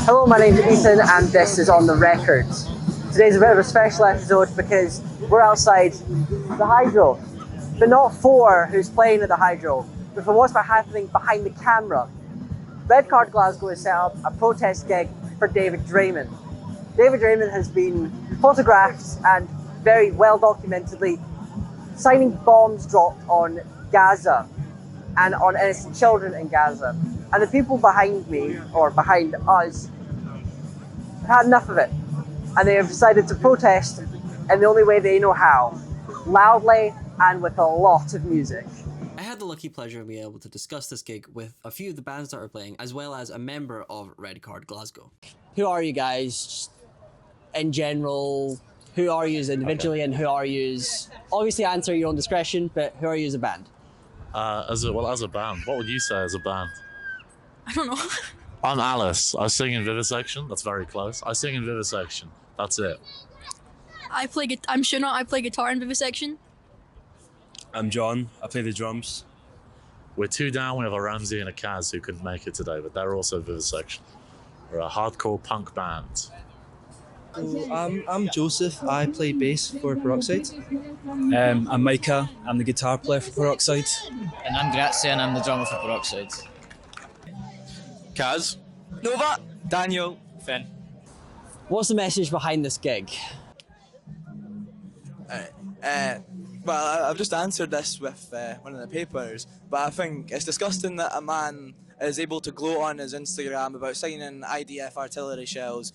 Hello, my name's Ethan and this is On The Record. Today's a bit of a special episode because we're outside the Hydro, but not for who's playing at the Hydro, but for what's happening behind the camera. Red Card Glasgow has set up a protest gig for David Draymond. David Draymond has been photographed and very well documentedly signing bombs dropped on Gaza and on innocent children in Gaza. And the people behind me, or behind us, have had enough of it. And they have decided to protest in the only way they know how, loudly and with a lot of music. I had the lucky pleasure of being able to discuss this gig with a few of the bands that are playing, as well as a member of Red Card Glasgow. Who are you guys in general? Who are you individually, and who are you? Obviously answer your own discretion, but who are you as a band? As a band, what would you say as a band? I don't know. I'm Alice. I sing in Vivisection. That's very close. I sing in Vivisection. That's it. I play guitar in Vivisection. I'm John. I play the drums. We're two down. We have a Ramsey and a Kaz who couldn't make it today, but they're also Vivisection. We're a hardcore punk band. I'm Joseph. I play bass for Peroxide. I'm Micah. I'm the guitar player for Peroxide. And I'm Grazie and I'm the drummer for Peroxide. Kaz, Nova, Daniel, Finn. What's the message behind this gig? Well, I've just answered this with one of the papers, but I think it's disgusting that a man is able to gloat on his Instagram about signing IDF artillery shells.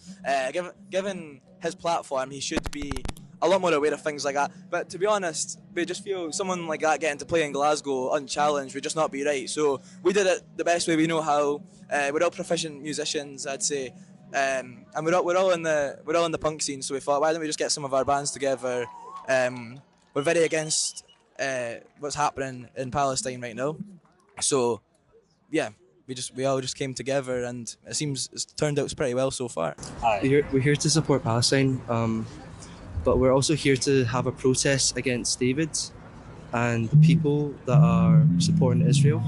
Given his platform, he should be a lot more aware of things like that. But to be honest, we just feel someone like that getting to play in Glasgow unchallenged would just not be right. So we did it the best way we know how. We're all proficient musicians, I'd say, and we're all in the punk scene. So we thought, why don't we just get some of our bands together? We're very against what's happening in Palestine right now. So yeah, we all just came together, and it's turned out pretty well so far. We're here to support Palestine, but we're also here to have a protest against David and the people that are supporting Israel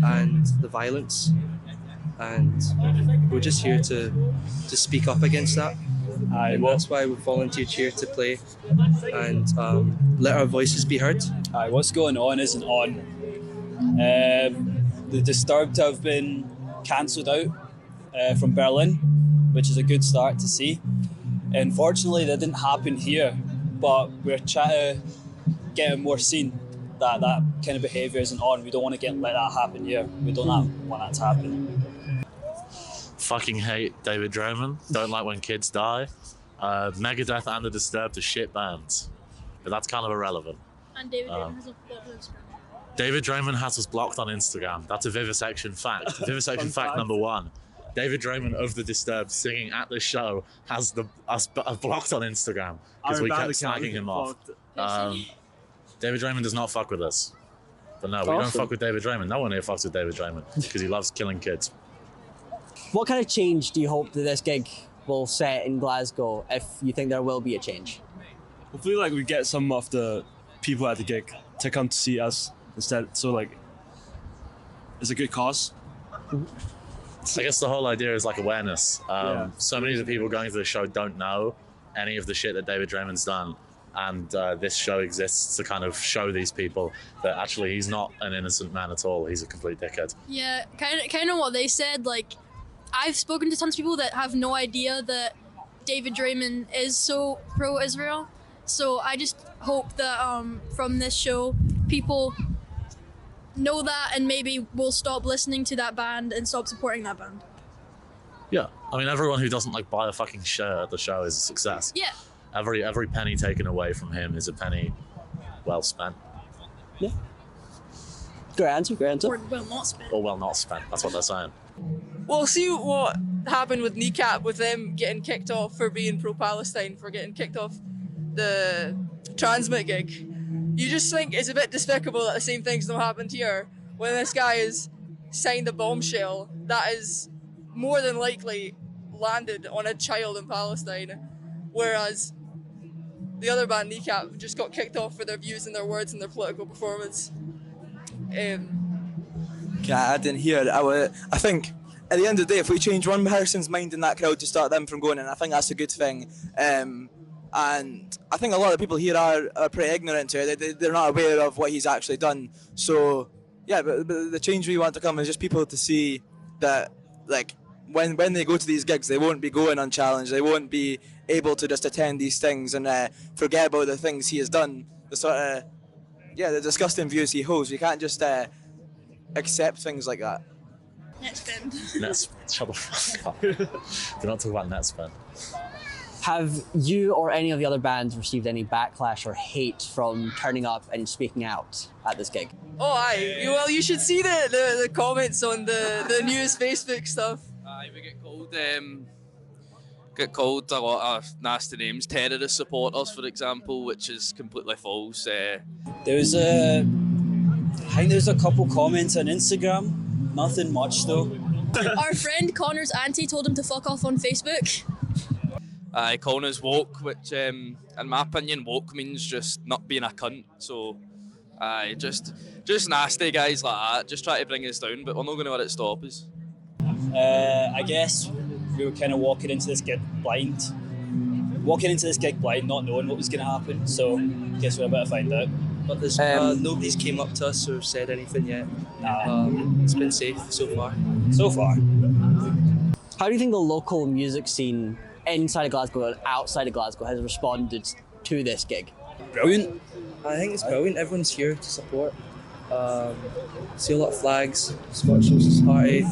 and the violence. And we're just here to speak up against that. And that's why we volunteered here to play and let our voices be heard. What's going on isn't on. The Disturbed have been cancelled out from Berlin, which is a good start to see. Unfortunately, that didn't happen here, but we're trying to get it more seen that kind of behaviour isn't on. We don't want to let that happen here. We don't want that to happen. Fucking hate David Draymond. Don't like when kids die. Megadeth and the Disturbed are shit bands, but that's kind of irrelevant. And David Draymond has a blocked Instagram. David Draymond has us blocked on Instagram. That's a Vivisection fact. Vivisection fact number one. David Draymond of the Disturbed singing at this show has us blocked on Instagram because we kept slagging him off. David Draymond does not fuck with us. But no, we don't fuck with David Draymond. No one here fucks with David Draymond because he loves killing kids. What kind of change do you hope that this gig will set in Glasgow, if you think there will be a change? Hopefully, we get some of the people at the gig to come to see us instead. So, it's a good cause. I guess the whole idea is awareness. So many of the people going to the show don't know any of the shit that David Draymond's done. And this show exists to kind of show these people that actually he's not an innocent man at all. He's a complete dickhead. Yeah, kind of what they said. I've spoken to tons of people that have no idea that David Draymond is so pro-Israel. So I just hope that from this show, people know that and maybe will stop listening to that band and stop supporting that band. Yeah, I mean, everyone who doesn't buy a fucking shirt at the show is a success. Yeah. Every penny taken away from him is a penny well spent. Yeah. Great answer. Or well not spent. Or well not spent. That's what they're saying. Well, see what happened with Kneecap, with them getting kicked off for being pro-Palestine, for getting kicked off the Transmit gig. You just think it's a bit despicable that the same thing's not happened here, when this guy has signed a bombshell that is more than likely landed on a child in Palestine, whereas the other band, Kneecap, just got kicked off for their views and their words and their political performance. I didn't hear it. I think at the end of the day, if we change one person's mind in that crowd to start them from going in, I think that's a good thing. And I think a lot of people here are pretty ignorant to it. They're not aware of what he's actually done. So, yeah, but the change we want to come is just people to see that, like, when they go to these gigs, they won't be going unchallenged. They won't be able to just attend these things and forget about the things he has done. The sort of, the disgusting views he holds. We can't just accept things like that. Shut the fuck up. Do not talk about Netspend. Have you or any of the other bands received any backlash or hate from turning up and speaking out at this gig? Oh, aye. Well, you should see the comments on the news Facebook stuff. Aye, we get called a lot of nasty names. Terrorist supporters, for example, which is completely false. There was I think there was a couple comments on Instagram. Nothing much though. Our friend Connor's auntie told him to fuck off on Facebook. Calling us woke, which, in my opinion, woke means just not being a cunt. So, just nasty guys like that, just try to bring us down, but we're not going to let it stop us. I guess we were kind of walking into this gig blind, not knowing what was going to happen. So, I guess we're about to find out. But there's nobody's came up to us or said anything yet. It's been safe so far. How do you think the local music scene inside of Glasgow and outside of Glasgow has responded to this gig? Brilliant. I think it's brilliant. Everyone's here to support. See a lot of flags, Scottish Social Society,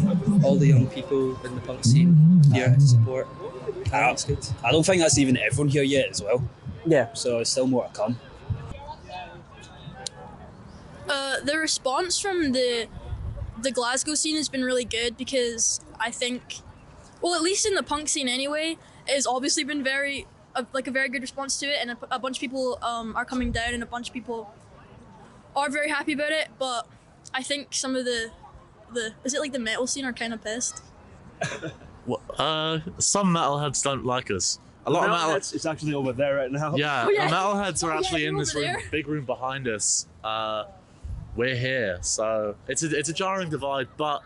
all the young people in the punk scene here to support. That's good. I don't think that's even everyone here yet as well. Yeah. So there's still more to come. The response from the Glasgow scene has been really good because I think, well, at least in the punk scene anyway, it has obviously been a very good response to it, and a bunch of people are coming down, and a bunch of people are very happy about it. But I think some of the metal scene are kind of pissed. Some metalheads don't like us. A lot of metalheads. It's actually over there right now. Yeah, metalheads are actually in this room, there. big room behind us. We're here, so it's a jarring divide. But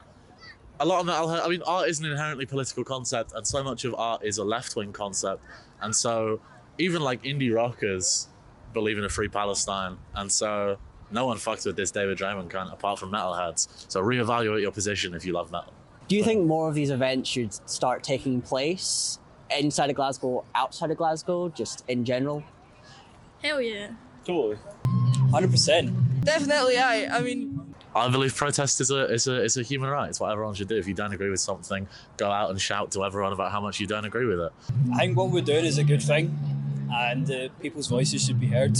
a lot of metalhead. I mean, art is an inherently political concept, and so much of art is a left-wing concept. And so, even like indie rockers believe in a free Palestine, and so no one fucks with this David Draymond cunt apart from metalheads. So reevaluate your position if you love metal. Do you think more of these events should start taking place inside of Glasgow, outside of Glasgow, just in general? Hell yeah. Totally. 100%. Definitely, aye. I mean, I believe protest is a human right. It's what everyone should do. If you don't agree with something, go out and shout to everyone about how much you don't agree with it. I think what we're doing is a good thing, and people's voices should be heard.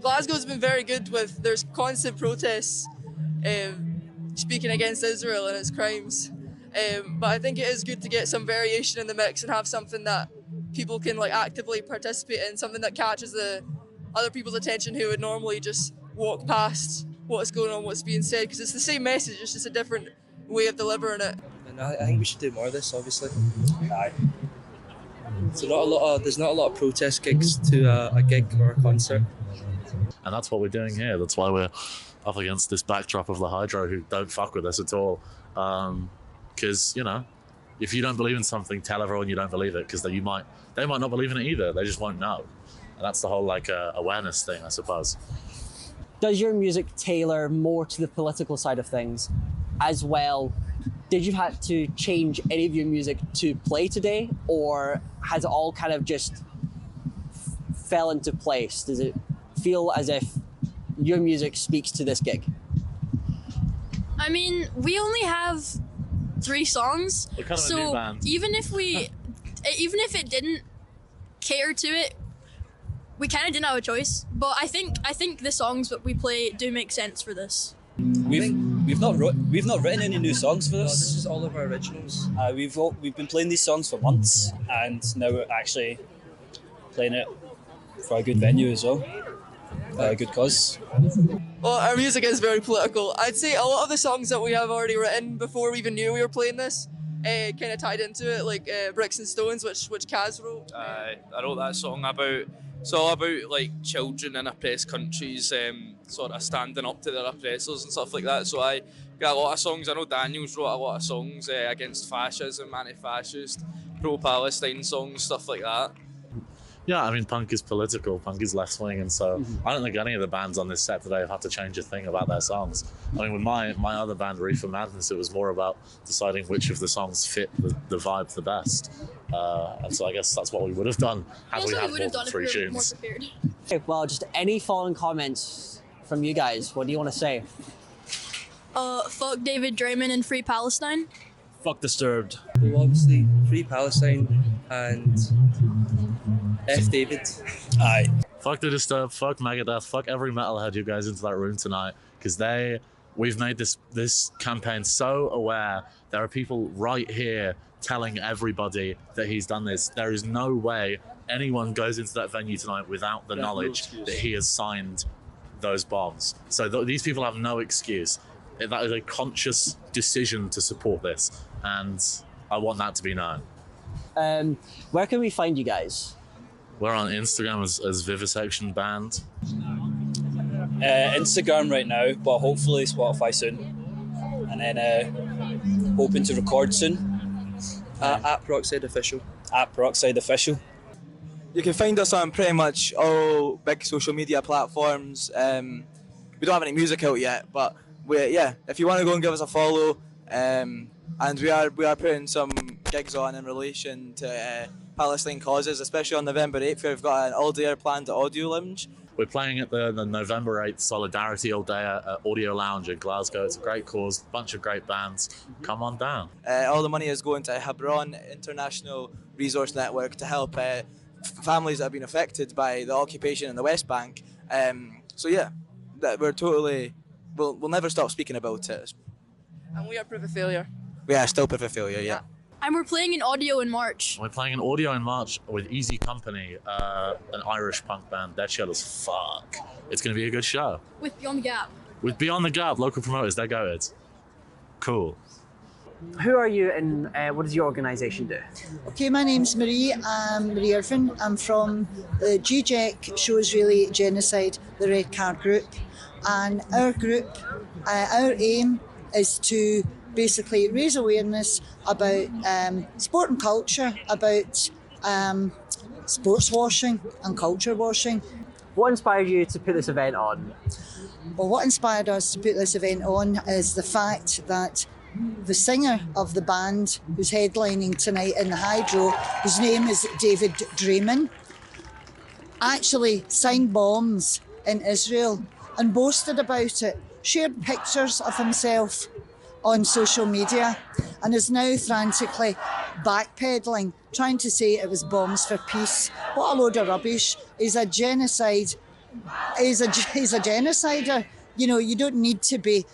Glasgow's been very good with, there's constant protests speaking against Israel and its crimes. But I think it is good to get some variation in the mix and have something that people can like actively participate in, something that catches the other people's attention who would normally just walk past what's going on, what's being said, because it's the same message, it's just a different way of delivering it. And I think we should do more of this, obviously. Aye. So there's not a lot of protest gigs to a gig or a concert. And that's what we're doing here. That's why we're up against this backdrop of the Hydro who don't fuck with us at all. Because, if you don't believe in something, tell everyone you don't believe it, because they might not believe in it either. They just won't know. And that's the whole awareness thing, I suppose. Does your music tailor more to the political side of things as well? Did you have to change any of your music to play today, or has it all kind of just fell into place? Does it feel as if your music speaks to this gig? I mean, we only have 3 songs, We're kind of a new so band. even if it didn't cater to it, we kind of didn't have a choice. But I think the songs that we play do make sense for this. We've not written any new songs for No, this. this is all of our originals. We've been playing these songs for months, and now we're actually playing it for a good venue as well, a good cause. Well, our music is very political. I'd say a lot of the songs that we have already written before we even knew we were playing this kind of tied into it, like Bricks and Stones, which Kaz wrote. I wrote that song about. It's all about like children in oppressed countries, sort of standing up to their oppressors and stuff like that. So I got a lot of songs. I know Daniel's wrote a lot of songs against fascism, anti-fascist, pro-Palestine songs, stuff like that. Yeah, I mean, punk is political, punk is left-wing, and so I don't think any of the bands on this set today have had to change a thing about their songs. I mean, with my other band, Reefer Madness, it was more about deciding which of the songs fit the vibe the best. And so I guess that's what we would have done had we had more than 3 tunes. Okay, well, just any following comments from you guys. What do you want to say? Fuck David Draymond and Free Palestine. Fuck Disturbed. Well, obviously, Free Palestine and F. David. Aye. Fuck the Disturbed, fuck Megadeth, fuck every metalhead who goes into that room tonight, because we've made this campaign so aware. There are people right here telling everybody that he's done this. There is no way anyone goes into that venue tonight without the knowledge that he has signed those bombs. So these people have no excuse. That is a conscious decision to support this, and I want that to be known. Where can we find you guys? We're on Instagram as VIVISECTIONBAND. Instagram right now, but hopefully Spotify soon. And then hoping to record soon. At Peroxideofficial. At Peroxideofficial. You can find us on pretty much all big social media platforms. We don't have any music out yet, but if you want to go and give us a follow, and we are putting some gigs on in relation to Palestine causes, especially on November 8th. We've got an all-day planned at Audio Lounge. We're playing at the November 8th Solidarity All Day at Audio Lounge in Glasgow. It's a great cause, bunch of great bands. Come on down. All the money is going to Hebron International Resource Network to help families that have been affected by the occupation in the West Bank. We'll never stop speaking about it. And we are Proof of Failure. We are still Proof of Failure, yeah. And we're playing in audio in March. We're playing an audio in March with Easy Company, an Irish punk band. They're chill as fuck. It's going to be a good show. With Beyond the Gap. With Beyond the Gap, local promoters, they're goated. Cool. Who are you and what does your organisation do? Okay, my name's Marie. I'm Marie Irvin. I'm from the GJEC Shows Really Genocide, the Red Card group. And our group, our aim is to basically raise awareness about sport and culture, about sports washing and culture washing. What inspired you to put this event on? Well, what inspired us to put this event on is the fact that the singer of the band who's headlining tonight in the Hydro, whose name is David Draymond, actually signed bombs in Israel and boasted about it, shared pictures of himself on social media, and is now frantically backpedaling, trying to say it was bombs for peace. What a load of rubbish. He's a genocide. He's a genocider. You know, you don't need to be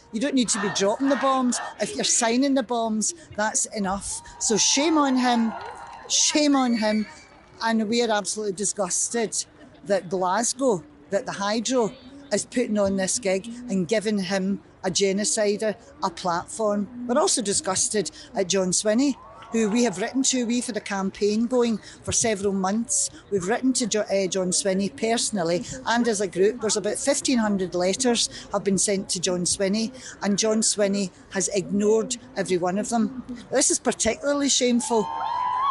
dropping the bombs. If you're signing the bombs, that's enough. So shame on him. And we are absolutely disgusted that Glasgow, that the Hydro, is putting on this gig and giving him, a genocider, a platform. We're also disgusted at John Swinney, who we have written to. We've had a campaign going for several months. We've written to John Swinney personally and as a group. There's about 1,500 letters have been sent to John Swinney, and John Swinney has ignored every one of them. This is particularly shameful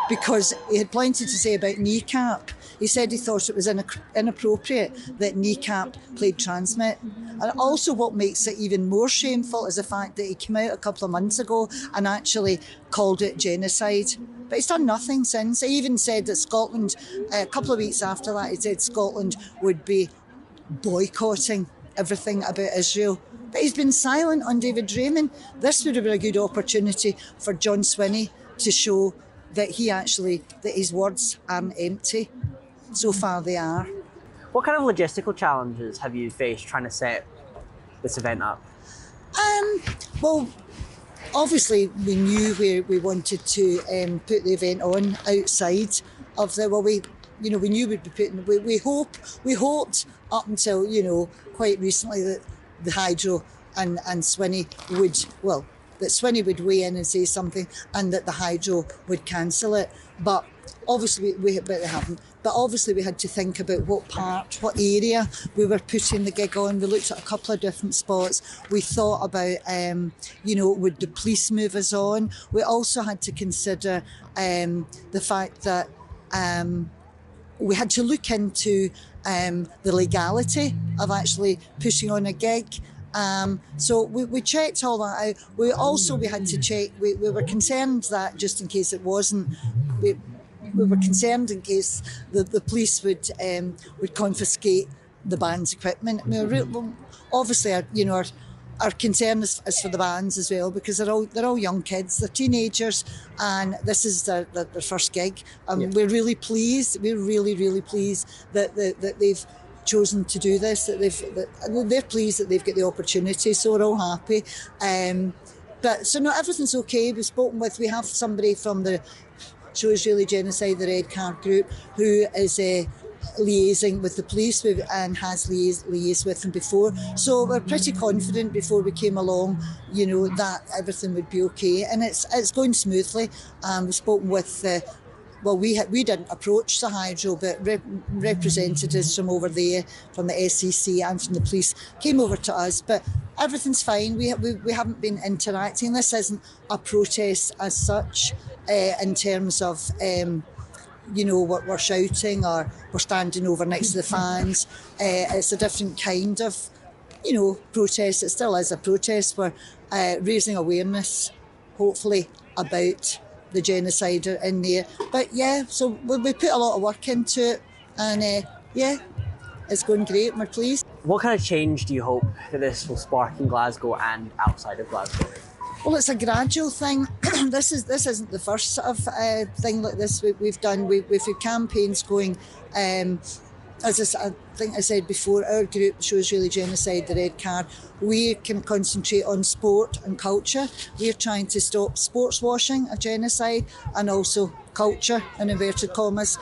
because he had plenty to say about Kneecap. He said he thought it was inappropriate that Kneecap played Transmit. And also what makes it even more shameful is the fact that he came out a couple of months ago and actually called it genocide. But he's done nothing since. He even said that Scotland, a couple of weeks after that, he said Scotland would be boycotting everything about Israel. But he's been silent on David Draymond. This would have been a good opportunity for John Swinney to show that his words aren't empty. So far they are. What kind of logistical challenges have you faced trying to set this event up? Well, obviously we knew where we wanted to put the event on outside of the. Well, we knew we'd be putting. We hoped up until quite recently that the Hydro and Swinney would that Swinney would weigh in and say something, and that the Hydro would cancel it. But obviously but they haven't. But obviously we had to think about what area we were putting the gig on. We looked at a couple of different spots. We thought about, would the police move us on? We also had to consider the fact that we had to look into the legality of actually pushing on a gig. So we checked all that out. We had to check, we were concerned that just in case it wasn't, we were concerned in case the police would confiscate the band's equipment. I mean, obviously, our concern is for the bands as well, because they're all young kids, they're teenagers, and this is their first gig. We're really pleased. We're really pleased that they've chosen to do this. They're pleased that they've got the opportunity. So we're all happy. But everything's okay. We have somebody from the Show Israeli Genocide, the Red Card group, who is liaising with the police and has liaised with them before. So we're pretty confident before we came along, that everything would be okay. And it's going smoothly. We've spoken with, we didn't approach the Hydro, but representatives from over there, from the SEC and from the police, came over to us. But everything's fine. We haven't been interacting. This isn't a protest as such, in terms of we're shouting or we're standing over next to the fans. It's a different kind of protest. It still is a protest. We're raising awareness, hopefully, about the genocide in there. But yeah, so we put a lot of work into it, and it's going great. We're pleased. What kind of change do you hope that this will spark in Glasgow and outside of Glasgow? Well, it's a gradual thing. This isn't the first sort of thing like this we've done. We've had campaigns going. As I think I said before, our group, Show Israeli Genocide, the Red Card, we can concentrate on sport and culture. We're trying to stop sports washing of genocide, and also culture, in inverted commas,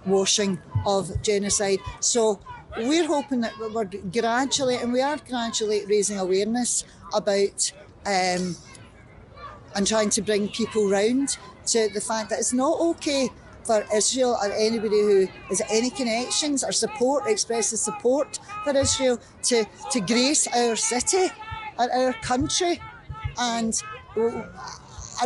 washing of genocide. So we're hoping that we are gradually raising awareness about and trying to bring people round to the fact that it's not okay for Israel or anybody who has any connections or expresses support for Israel to grace our city or our country and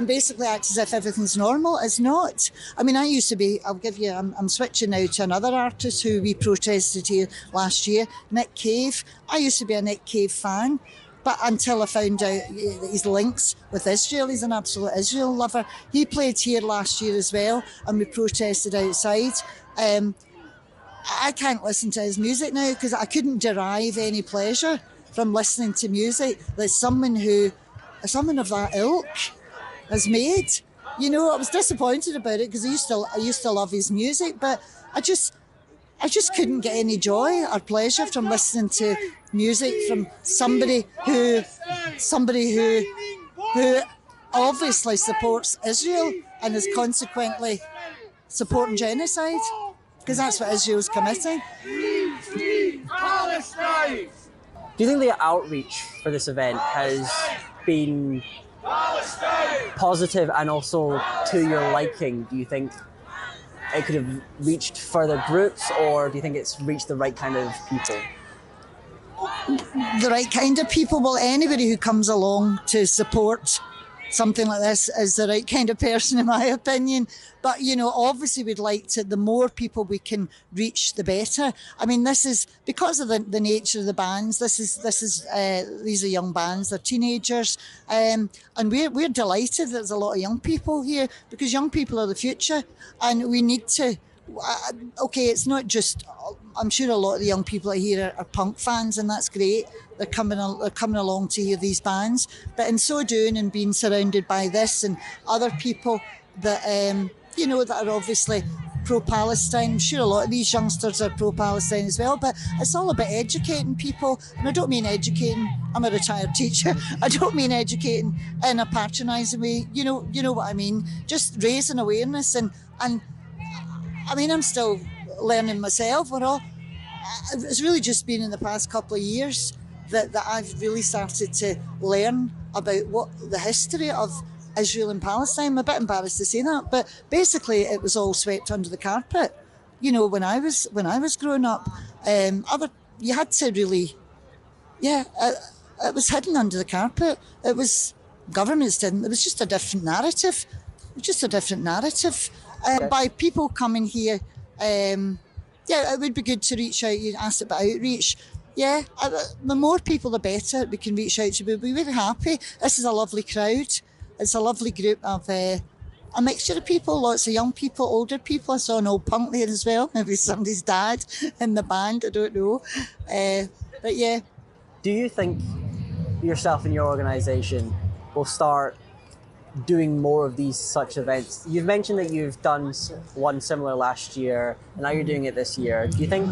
basically act as if everything's normal. It's not. I mean, I'm switching now to another artist who we protested here last year, Nick Cave. I used to be a Nick Cave fan. But until I found out his links with Israel, he's an absolute Israel lover. He played here last year as well, and we protested outside. I can't listen to his music now because I couldn't derive any pleasure from listening to music that someone of that ilk has made. I was disappointed about it because I used to love his music, but I just couldn't get any joy or pleasure from listening to music from somebody who obviously supports Israel and is consequently supporting genocide, because that's what Israel's committing. Do you think the outreach for this event has been positive and also to your liking? Do you think it could have reached further groups, or do you think it's reached the right kind of people? The right kind of people? Well, anybody who comes along to support something like this is the right kind of person, in my opinion. But, obviously we'd like to, the more people we can reach, the better. I mean, this is, because of the nature of the bands, these are young bands, they're teenagers. And we're delighted that there's a lot of young people here, because young people are the future, and we need to, it's not just, I'm sure a lot of the young people here are punk fans, and that's great. They're coming along to hear these bands. But in so doing, and being surrounded by this and other people that, that are obviously pro-Palestine, I'm sure a lot of these youngsters are pro-Palestine as well, but it's all about educating people. And I don't mean educating, I'm a retired teacher, I don't mean educating in a patronising way, you know what I mean, just raising awareness. And I mean, I'm still learning myself. It's really just been in the past couple of years that I've really started to learn about what the history of Israel and Palestine. I'm a bit embarrassed to say that, but basically it was all swept under the carpet. You know, when I was growing up, you had to really, it was hidden under the carpet. It was governments didn't. It was just a different narrative. By people coming here, it would be good to reach out. You asked about outreach. Yeah, the more people, the better we can reach out to. We'll be really happy. This is a lovely crowd. It's a lovely group of a mixture of people, lots of young people, older people. I saw an old punk there as well. Maybe somebody's dad in the band. I don't know. But yeah. Do you think yourself and your organisation will start doing more of these such events? You've mentioned that you've done one similar last year, and now you're doing it this year. Do you think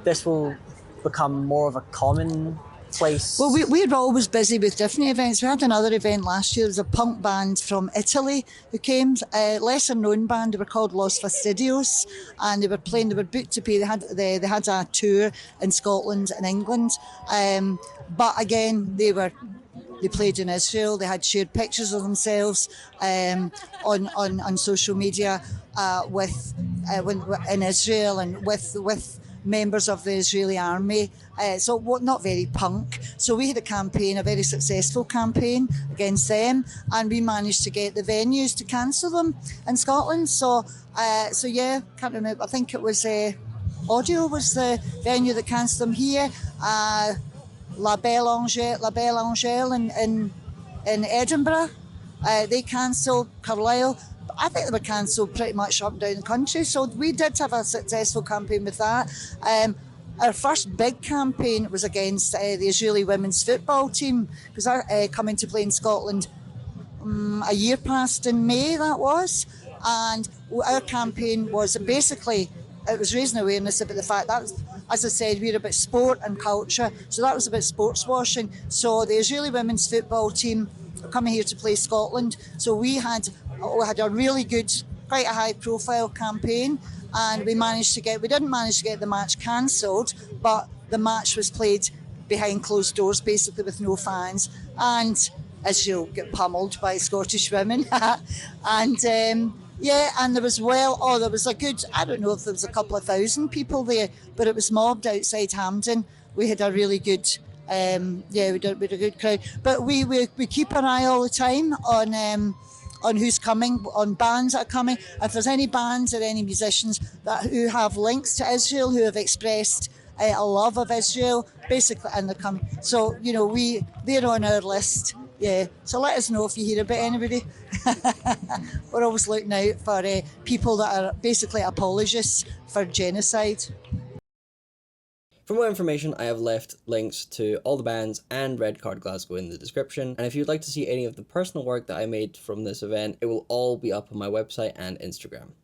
this will become more of a common place? Well, we're always busy with different events. We had another event last year. There was a punk band from Italy who came, a lesser known band. They were called Los Fastidios, and they were booked to pay. They had a tour in Scotland and England, but again, they played in Israel. They had shared pictures of themselves on social media in Israel and with members of the Israeli army. So not very punk. So we had a very successful campaign against them, and we managed to get the venues to cancel them in Scotland. So yeah, can't remember. I think it was Audio was the venue that cancelled them here. La Belle Angèle in Edinburgh. They cancelled. Carlisle. I think they were cancelled pretty much up and down the country. So we did have a successful campaign with that. Our first big campaign was against the Israeli women's football team, because they're coming to play in Scotland a year past in May, that was. And our campaign was basically, it was raising awareness about the fact that, as I said, we're about sport and culture. So that was about sports washing. So the Israeli women's football team are coming here to play Scotland. So we had a really good, quite a high profile campaign, and we didn't manage to get the match cancelled, but the match was played behind closed doors, basically with no fans, and Israel got pummeled by Scottish women. And and there was a good, I don't know if there was a couple of thousand people there, but it was mobbed outside Hampden. We had a really good, we had a good crowd. But we keep an eye all the time on who's coming, on bands that are coming. If there's any bands or any musicians who have links to Israel, who have expressed a love of Israel, basically, and they're coming. So, they're on our list. Yeah, so let us know if you hear about anybody. We're always looking out for people that are basically apologists for genocide. For more information, I have left links to all the bands and Red Card Glasgow in the description, and if you'd like to see any of the personal work that I made from this event, it will all be up on my website and Instagram.